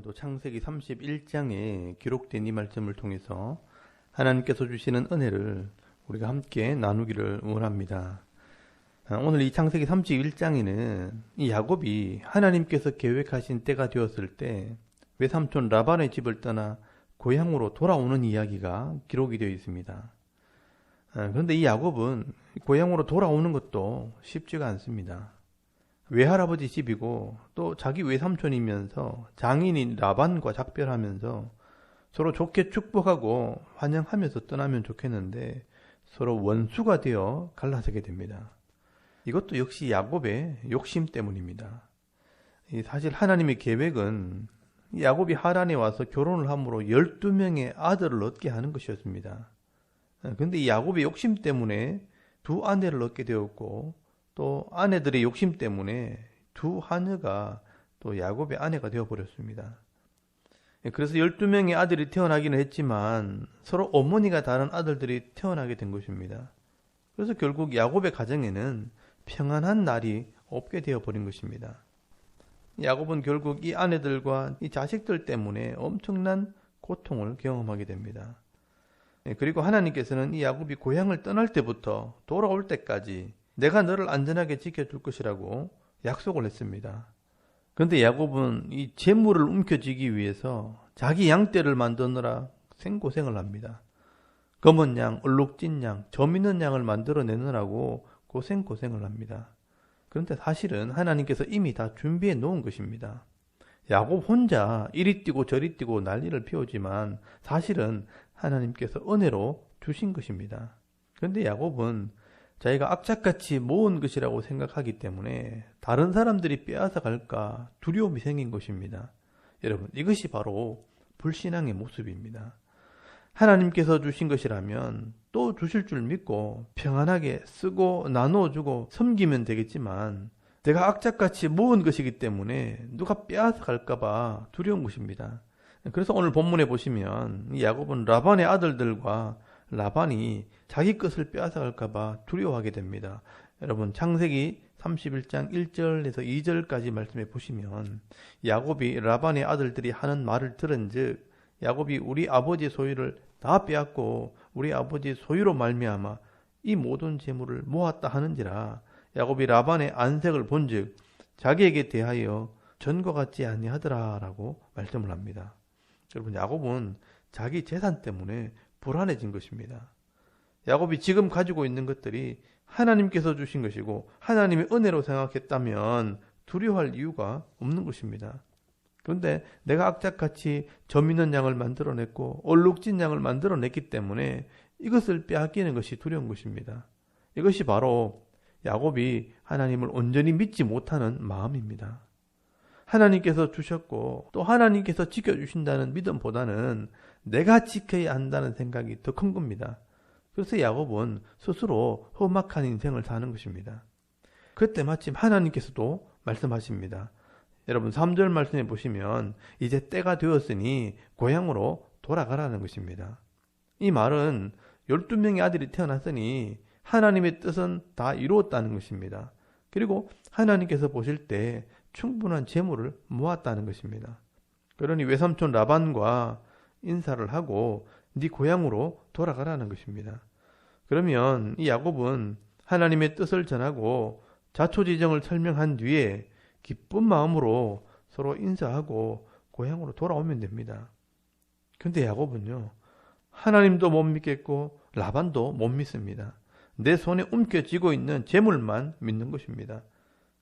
오늘도 창세기 31장에 기록된 이 말씀을 통해서 하나님께서 주시는 은혜를 우리가 함께 나누기를 원합니다. 오늘 이 창세기 31장에는 이 야곱이 하나님께서 계획하신 때가 되었을 때 외삼촌 라반의 집을 떠나 고향으로 돌아오는 이야기가 기록이 되어 있습니다. 그런데 이 야곱은 고향으로 돌아오는 것도 쉽지가 않습니다. 외할아버지 집이고 또 자기 외삼촌이면서 장인인 라반과 작별하면서 서로 좋게 축복하고 환영하면서 떠나면 좋겠는데 서로 원수가 되어 갈라서게 됩니다. 이것도 역시 야곱의 욕심 때문입니다. 사실 하나님의 계획은 야곱이 하란에 와서 결혼을 함으로 12명의 아들을 얻게 하는 것이었습니다. 그런데 이 야곱의 욕심 때문에 두 아내를 얻게 되었고 또 아내들의 욕심 때문에 두 하녀가 또 야곱의 아내가 되어버렸습니다. 그래서 12명의 아들이 태어나기는 했지만 서로 어머니가 다른 아들들이 태어나게 된 것입니다. 그래서 결국 야곱의 가정에는 평안한 날이 없게 되어버린 것입니다. 야곱은 결국 이 아내들과 이 자식들 때문에 엄청난 고통을 경험하게 됩니다. 그리고 하나님께서는 이 야곱이 고향을 떠날 때부터 돌아올 때까지 내가 너를 안전하게 지켜줄 것이라고 약속을 했습니다. 그런데 야곱은 이 재물을 움켜쥐기 위해서 자기 양떼를 만드느라 생고생을 합니다. 검은 양, 얼룩진 양, 점 있는 양을 만들어내느라고 고생을 합니다. 그런데 사실은 하나님께서 이미 다 준비해 놓은 것입니다. 야곱 혼자 이리 뛰고 저리 뛰고 난리를 피우지만 사실은 하나님께서 은혜로 주신 것입니다. 그런데 야곱은 자기가 악착같이 모은 것이라고 생각하기 때문에 다른 사람들이 빼앗아 갈까 두려움이 생긴 것입니다. 여러분, 이것이 바로 불신앙의 모습입니다. 하나님께서 주신 것이라면 또 주실 줄 믿고 평안하게 쓰고 나누어주고 섬기면 되겠지만 내가 악착같이 모은 것이기 때문에 누가 빼앗아 갈까봐 두려운 것입니다. 그래서 오늘 본문에 보시면 야곱은 라반의 아들들과 라반이 자기 것을 빼앗아 갈까봐 두려워하게 됩니다. 여러분, 창세기 31장 1절에서 2절까지 말씀해 보시면 야곱이 라반의 아들들이 하는 말을 들은즉 야곱이 우리 아버지의 소유를 다 빼앗고 우리 아버지의 소유로 말미암아 이 모든 재물을 모았다 하는지라 야곱이 라반의 안색을 본즉 자기에게 대하여 전과 같지 아니하더라 라고 말씀을 합니다. 여러분, 야곱은 자기 재산 때문에 불안해진 것입니다. 야곱이 지금 가지고 있는 것들이 하나님께서 주신 것이고 하나님의 은혜로 생각했다면 두려워할 이유가 없는 것입니다. 그런데 내가 악착같이 점 있는 양을 만들어냈고 얼룩진 양을 만들어냈기 때문에 이것을 빼앗기는 것이 두려운 것입니다. 이것이 바로 야곱이 하나님을 온전히 믿지 못하는 마음입니다. 하나님께서 주셨고 또 하나님께서 지켜주신다는 믿음보다는 내가 지켜야 한다는 생각이 더 큰 겁니다. 그래서 야곱은 스스로 험악한 인생을 사는 것입니다. 그때 마침 하나님께서도 말씀하십니다. 여러분, 3절 말씀해 보시면 이제 때가 되었으니 고향으로 돌아가라는 것입니다. 이 말은 12명의 아들이 태어났으니 하나님의 뜻은 다 이루었다는 것입니다. 그리고 하나님께서 보실 때 충분한 재물을 모았다는 것입니다. 그러니 외삼촌 라반과 인사를 하고 네 고향으로 돌아가라는 것입니다. 그러면 이 야곱은 하나님의 뜻을 전하고 자초지정을 설명한 뒤에 기쁜 마음으로 서로 인사하고 고향으로 돌아오면 됩니다. 그런데 야곱은요, 하나님도 못 믿겠고 라반도 못 믿습니다. 내 손에 움켜쥐고 있는 재물만 믿는 것입니다.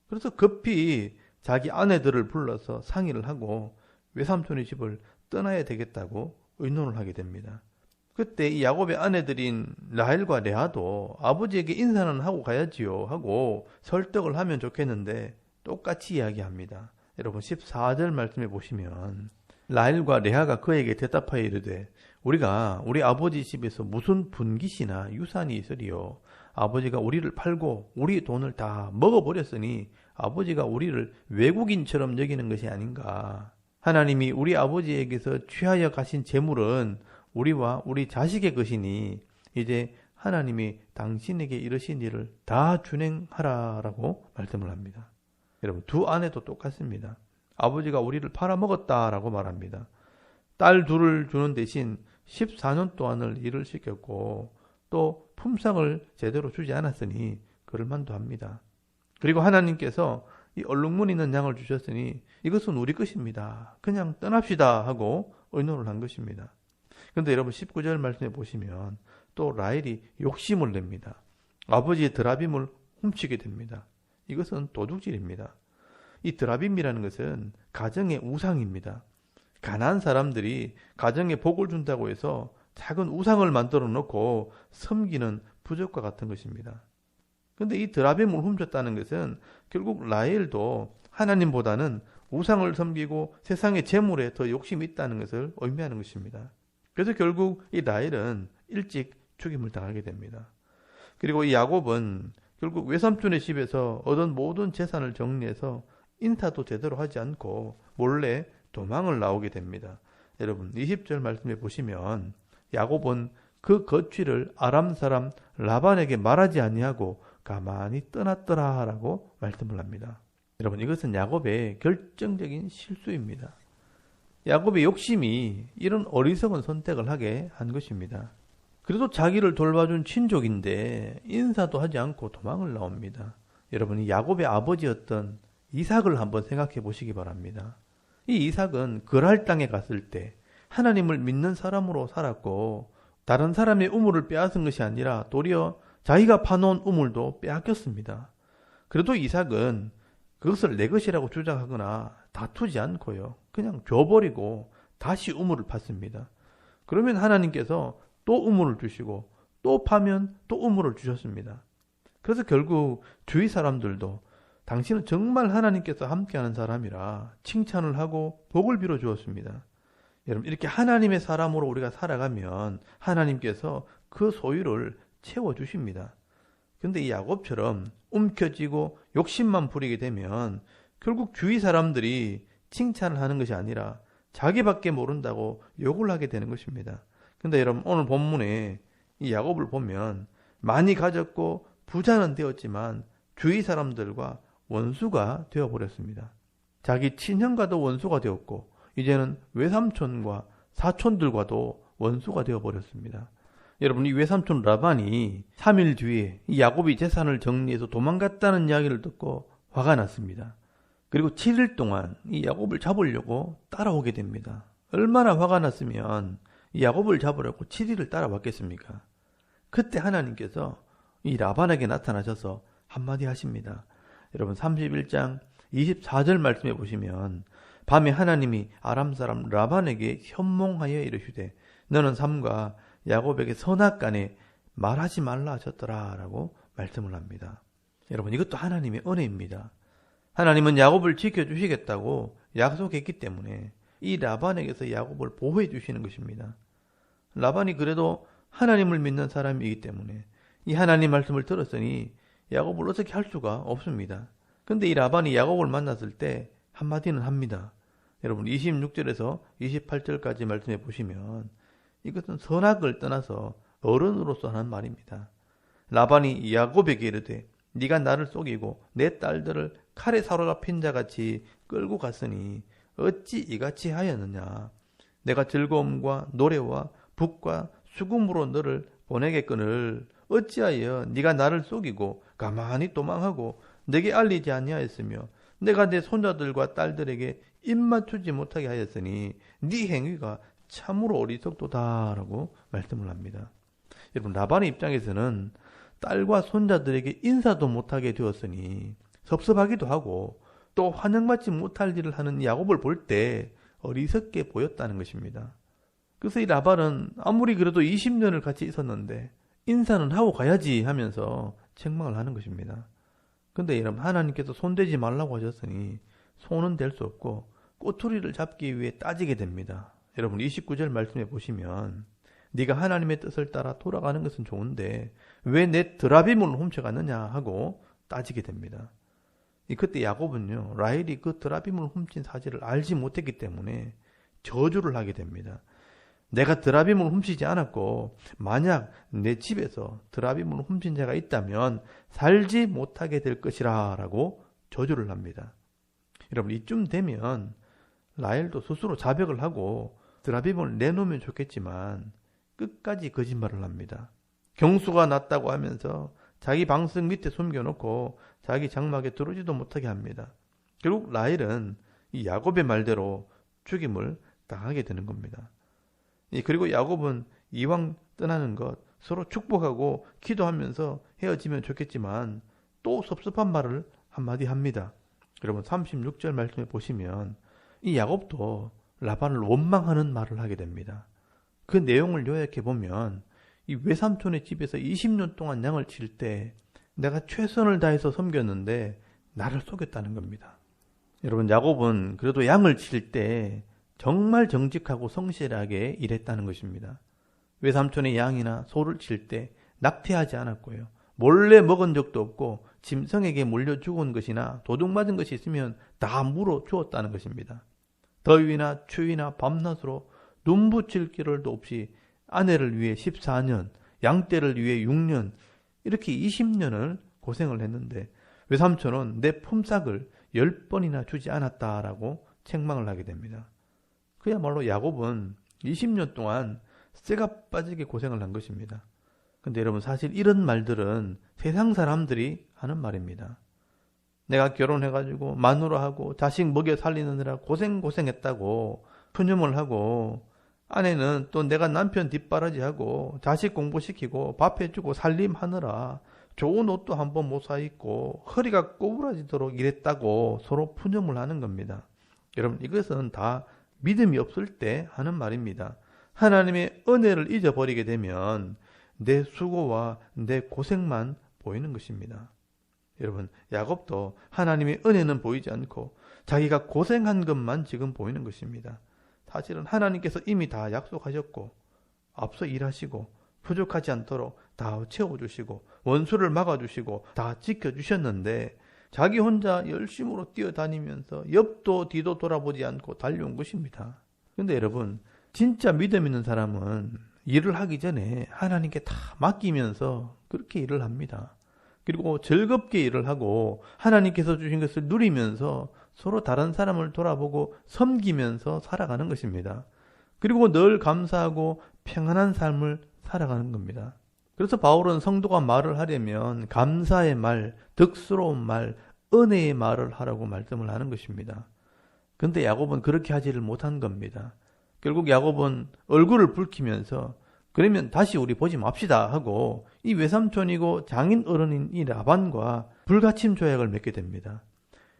그래서 급히 자기 아내들을 불러서 상의를 하고 외삼촌의 집을 떠나야 되겠다고 의논을 하게 됩니다. 그때 이 야곱의 아내들인 라헬과 레아도 아버지에게 인사는 하고 가야지요 하고 설득을 하면 좋겠는데 똑같이 이야기합니다. 여러분, 14절 말씀해 보시면 라헬과 레아가 그에게 대답하여 이르되 우리가 우리 아버지 집에서 무슨 분깃이나 유산이 있으리요. 아버지가 우리를 팔고 우리 돈을 다 먹어버렸으니 아버지가 우리를 외국인처럼 여기는 것이 아닌가. 하나님이 우리 아버지에게서 취하여 가신 재물은 우리와 우리 자식의 것이니 이제 하나님이 당신에게 이르신 일을 다 준행하라라고 말씀을 합니다. 여러분, 두 아내도 똑같습니다. 아버지가 우리를 팔아먹었다라고 말합니다. 딸 둘을 주는 대신 14년 동안을 일을 시켰고 또 품삯을 제대로 주지 않았으니 그럴 만도 합니다. 그리고 하나님께서 이 얼룩무늬 있는 양을 주셨으니 이것은 우리 것입니다. 그냥 떠납시다 하고 의논을 한 것입니다. 그런데 여러분 19절 말씀에 보시면 또 라헬이 욕심을 냅니다. 아버지의 드라빔을 훔치게 됩니다. 이것은 도둑질입니다. 이 드라빔이라는 것은 가정의 우상입니다. 가난한 사람들이 가정에 복을 준다고 해서 작은 우상을 만들어 놓고 섬기는 부적과 같은 것입니다. 그런데 이 드라빔을 훔쳤다는 것은 결국 라헬도 하나님보다는 우상을 섬기고 세상의 재물에 더 욕심이 있다는 것을 의미하는 것입니다. 그래서 결국 이 라헬은 일찍 죽임을 당하게 됩니다. 그리고 이 야곱은 결국 외삼촌의 집에서 얻은 모든 재산을 정리해서 인사도 제대로 하지 않고 몰래 도망을 나오게 됩니다. 여러분 20절 말씀에 보시면 야곱은 그 거취를 아람 사람 라반에게 말하지 아니하고 가만히 떠났더라라고 말씀을 합니다. 여러분 이것은 야곱의 결정적인 실수입니다. 야곱의 욕심이 이런 어리석은 선택을 하게 한 것입니다. 그래도 자기를 돌봐준 친족인데 인사도 하지 않고 도망을 나옵니다. 여러분이 야곱의 아버지였던 이삭을 한번 생각해 보시기 바랍니다. 이 이삭은 그랄 땅에 갔을 때 하나님을 믿는 사람으로 살았고 다른 사람의 우물을 빼앗은 것이 아니라 도리어 자기가 파놓은 우물도 빼앗겼습니다. 그래도 이삭은 그것을 내 것이라고 주장하거나 다투지 않고요. 그냥 줘버리고 다시 우물을 팠습니다. 그러면 하나님께서 또 우물을 주시고 또 파면 또 우물을 주셨습니다. 그래서 결국 주위 사람들도 당신은 정말 하나님께서 함께하는 사람이라 칭찬을 하고 복을 빌어 주었습니다. 여러분 이렇게 하나님의 사람으로 우리가 살아가면 하나님께서 그 소유를 채워주십니다. 그런데 이 야곱처럼 움켜쥐고 욕심만 부리게 되면 결국 주위 사람들이 칭찬을 하는 것이 아니라 자기밖에 모른다고 욕을 하게 되는 것입니다. 근데 여러분 오늘 본문에 이 야곱을 보면 많이 가졌고 부자는 되었지만 주위 사람들과 원수가 되어버렸습니다. 자기 친형과도 원수가 되었고 이제는 외삼촌과 사촌들과도 원수가 되어버렸습니다. 여러분 이 외삼촌 라반이 3일 뒤에 이 야곱이 재산을 정리해서 도망갔다는 이야기를 듣고 화가 났습니다. 그리고 7일 동안 이 야곱을 잡으려고 따라오게 됩니다. 얼마나 화가 났으면 이 야곱을 잡으려고 7일을 따라왔겠습니까? 그때 하나님께서 이 라반에게 나타나셔서 한마디 하십니다. 여러분 31장 24절 말씀해 보시면 밤에 하나님이 아람 사람 라반에게 현몽하여 이르시되 너는 삼가 야곱에게 선악간에 말하지 말라 하셨더라 라고 말씀을 합니다. 여러분 이것도 하나님의 은혜입니다. 하나님은 야곱을 지켜주시겠다고 약속했기 때문에 이 라반에게서 야곱을 보호해 주시는 것입니다. 라반이 그래도 하나님을 믿는 사람이기 때문에 이 하나님 말씀을 들었으니 야곱을 어떻게 할 수가 없습니다. 그런데 이 라반이 야곱을 만났을 때 한마디는 합니다. 여러분 26절에서 28절까지 말씀해 보시면 이것은 선악을 떠나서 어른으로서 하는 말입니다. 라반이 야곱에게 이르되 네가 나를 속이고 내 딸들을 칼에 사로잡힌 자같이 끌고 갔으니 어찌 이같이 하였느냐. 내가 즐거움과 노래와 북과 수금으로 너를 보내겠거늘 어찌하여 네가 나를 속이고 가만히 도망하고 내게 알리지 아니하였으며 내가 내 손자들과 딸들에게 입 맞추지 못하게 하였으니 네 행위가 참으로 어리석도다라고 말씀을 합니다. 여러분 라반의 입장에서는 딸과 손자들에게 인사도 못하게 되었으니 섭섭하기도 하고 또 환영받지 못할 일을 하는 야곱을 볼 때 어리석게 보였다는 것입니다. 그래서 이 라반은 아무리 그래도 20년을 같이 있었는데 인사는 하고 가야지 하면서 책망을 하는 것입니다. 근데 여러분 하나님께서 손대지 말라고 하셨으니 손은 댈 수 없고 꼬투리를 잡기 위해 따지게 됩니다. 여러분 29절 말씀해 보시면 네가 하나님의 뜻을 따라 돌아가는 것은 좋은데 왜 내 드라빔을 훔쳐갔느냐 하고 따지게 됩니다. 그때 야곱은요 라헬이 그 드라빔을 훔친 사실을 알지 못했기 때문에 저주를 하게 됩니다. 내가 드라빔을 훔치지 않았고 만약 내 집에서 드라빔을 훔친 자가 있다면 살지 못하게 될 것이라 라고 저주를 합니다. 여러분 이쯤 되면 라헬도 스스로 자백을 하고 드라빔을 내놓으면 좋겠지만 끝까지 거짓말을 합니다. 경수가 났다고 하면서 자기 방석 밑에 숨겨놓고 자기 장막에 들어오지도 못하게 합니다. 결국 라헬은 이 야곱의 말대로 죽임을 당하게 되는 겁니다. 그리고 야곱은 이왕 떠나는 것 서로 축복하고 기도하면서 헤어지면 좋겠지만 또 섭섭한 말을 한마디 합니다. 여러분 36절 말씀에 보시면 이 야곱도 라반을 원망하는 말을 하게 됩니다. 그 내용을 요약해 보면 이 외삼촌의 집에서 20년 동안 양을 칠 때 내가 최선을 다해서 섬겼는데 나를 속였다는 겁니다. 여러분 야곱은 그래도 양을 칠 때 정말 정직하고 성실하게 일했다는 것입니다. 외삼촌의 양이나 소를 칠 때 낙태하지 않았고요. 몰래 먹은 적도 없고 짐승에게 물려 죽은 것이나 도둑 맞은 것이 있으면 다 물어 주었다는 것입니다. 더위나 추위나 밤낮으로 눈 붙일 겨를도 없이 아내를 위해 14년, 양떼를 위해 6년 이렇게 20년을 고생을 했는데 외삼촌은 내 품삯을 10번이나 주지 않았다라고 책망을 하게 됩니다. 그야말로 야곱은 20년 동안 쇠가 빠지게 고생을 한 것입니다. 근데 여러분 사실 이런 말들은 세상 사람들이 하는 말입니다. 내가 결혼해가지고 마누라하고 자식 먹여 살리느라 고생했다고 푸념을 하고 아내는 또 내가 남편 뒷바라지하고 자식 공부시키고 밥 해주고 살림하느라 좋은 옷도 한 번 못 사입고 허리가 꼬부라지도록 일했다고 서로 푸념을 하는 겁니다. 여러분 이것은 다 믿음이 없을 때 하는 말입니다. 하나님의 은혜를 잊어버리게 되면 내 수고와 내 고생만 보이는 것입니다. 여러분 야곱도 하나님의 은혜는 보이지 않고 자기가 고생한 것만 지금 보이는 것입니다. 사실은 하나님께서 이미 다 약속하셨고 앞서 일하시고 부족하지 않도록 다 채워주시고 원수를 막아주시고 다 지켜주셨는데 자기 혼자 열심으로 뛰어다니면서 옆도 뒤도 돌아보지 않고 달려온 것입니다. 그런데 여러분 진짜 믿음 있는 사람은 일을 하기 전에 하나님께 다 맡기면서 그렇게 일을 합니다. 그리고 즐겁게 일을 하고 하나님께서 주신 것을 누리면서 서로 다른 사람을 돌아보고 섬기면서 살아가는 것입니다. 그리고 늘 감사하고 평안한 삶을 살아가는 겁니다. 그래서 바울은 성도가 말을 하려면 감사의 말, 덕스러운 말, 은혜의 말을 하라고 말씀을 하는 것입니다. 그런데 야곱은 그렇게 하지를 못한 겁니다. 결국 야곱은 얼굴을 붉히면서 그러면 다시 우리 보지 맙시다 하고 이 외삼촌이고 장인 어른인 이 라반과 불가침 조약을 맺게 됩니다.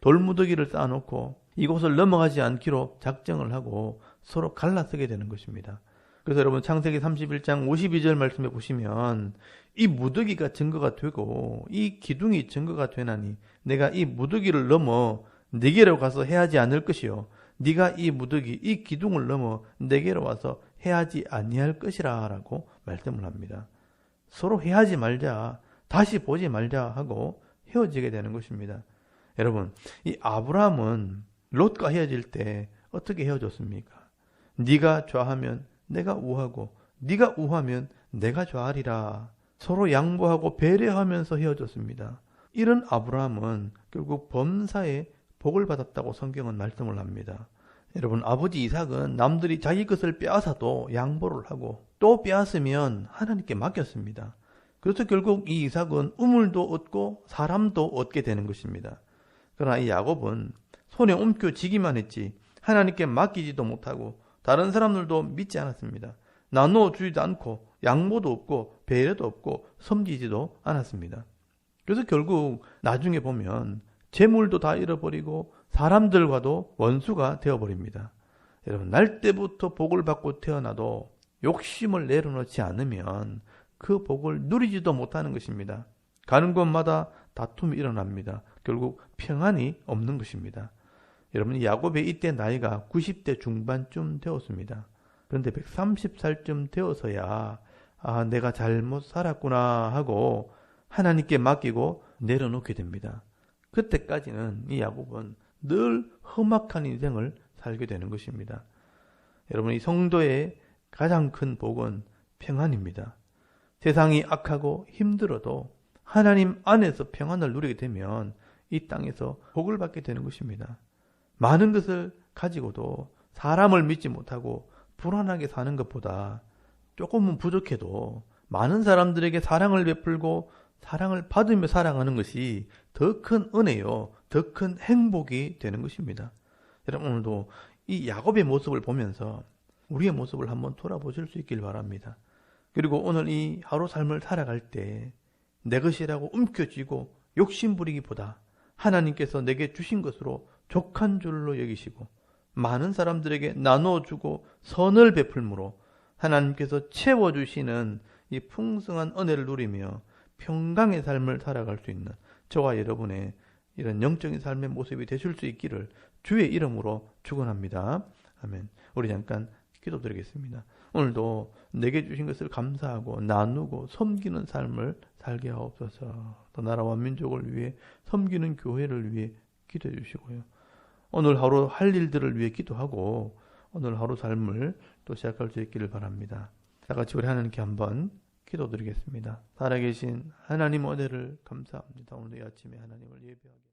돌무더기를 쌓아놓고 이곳을 넘어가지 않기로 작정을 하고 서로 갈라서게 되는 것입니다. 그래서 여러분 창세기 31장 52절 말씀에 보시면 이 무더기가 증거가 되고 이 기둥이 증거가 되나니 내가 이 무더기를 넘어 네게로 가서 해하지 않을 것이요 네가 이 무더기 이 기둥을 넘어 네게로 와서 해하지 아니할 것이라 라고 말씀을 합니다. 서로 해하지 말자, 다시 보지 말자 하고 헤어지게 되는 것입니다. 여러분 이 아브라함은 롯과 헤어질 때 어떻게 헤어졌습니까? 네가 좌하면 내가 우하고 네가 우하면 내가 좌하리라. 서로 양보하고 배려하면서 헤어졌습니다. 이런 아브라함은 결국 범사에 복을 받았다고 성경은 말씀을 합니다. 여러분 아버지 이삭은 남들이 자기 것을 빼앗아도 양보를 하고 또 빼앗으면 하나님께 맡겼습니다. 그래서 결국 이 이삭은 우물도 얻고 사람도 얻게 되는 것입니다. 그러나 이 야곱은 손에 옮겨지기만 했지 하나님께 맡기지도 못하고 다른 사람들도 믿지 않았습니다. 나누어 주지도 않고 양보도 없고 배려도 없고 섬기지도 않았습니다. 그래서 결국 나중에 보면 재물도 다 잃어버리고 사람들과도 원수가 되어버립니다. 여러분 날 때부터 복을 받고 태어나도 욕심을 내려놓지 않으면 그 복을 누리지도 못하는 것입니다. 가는 곳마다 다툼이 일어납니다. 결국 평안이 없는 것입니다. 여러분 야곱의 이때 나이가 90대 중반쯤 되었습니다. 그런데 130살쯤 되어서야 내가 잘못 살았구나 하고 하나님께 맡기고 내려놓게 됩니다. 그때까지는 이 야곱은 늘 험악한 인생을 살게 되는 것입니다. 여러분 이 성도의 가장 큰 복은 평안입니다. 세상이 악하고 힘들어도 하나님 안에서 평안을 누리게 되면 이 땅에서 복을 받게 되는 것입니다. 많은 것을 가지고도 사람을 믿지 못하고 불안하게 사는 것보다 조금은 부족해도 많은 사람들에게 사랑을 베풀고 사랑을 받으며 살아가는 것이 더 큰 은혜요, 더 큰 행복이 되는 것입니다. 여러분, 오늘도 이 야곱의 모습을 보면서 우리의 모습을 한번 돌아보실 수 있길 바랍니다. 그리고 오늘 이 하루 삶을 살아갈 때 내 것이라고 움켜쥐고 욕심부리기보다 하나님께서 내게 주신 것으로 족한 줄로 여기시고 많은 사람들에게 나눠주고 선을 베풀므로 하나님께서 채워주시는 이 풍성한 은혜를 누리며 평강의 삶을 살아갈 수 있는 저와 여러분의 이런 영적인 삶의 모습이 되실 수 있기를 주의 이름으로 축원합니다. 아멘. 우리 잠깐 기도드리겠습니다. 오늘도 내게 주신 것을 감사하고 나누고 섬기는 삶을 살게 하옵소서. 또 나라와 민족을 위해 섬기는 교회를 위해 기도해 주시고요. 오늘 하루 할 일들을 위해 기도하고 오늘 하루 삶을 또 시작할 수 있기를 바랍니다. 다 같이 우리 하나님께 한번 기도드리겠습니다. 살아계신 하나님 은혜를 감사합니다. 오늘 이 아침에 하나님을 예배하게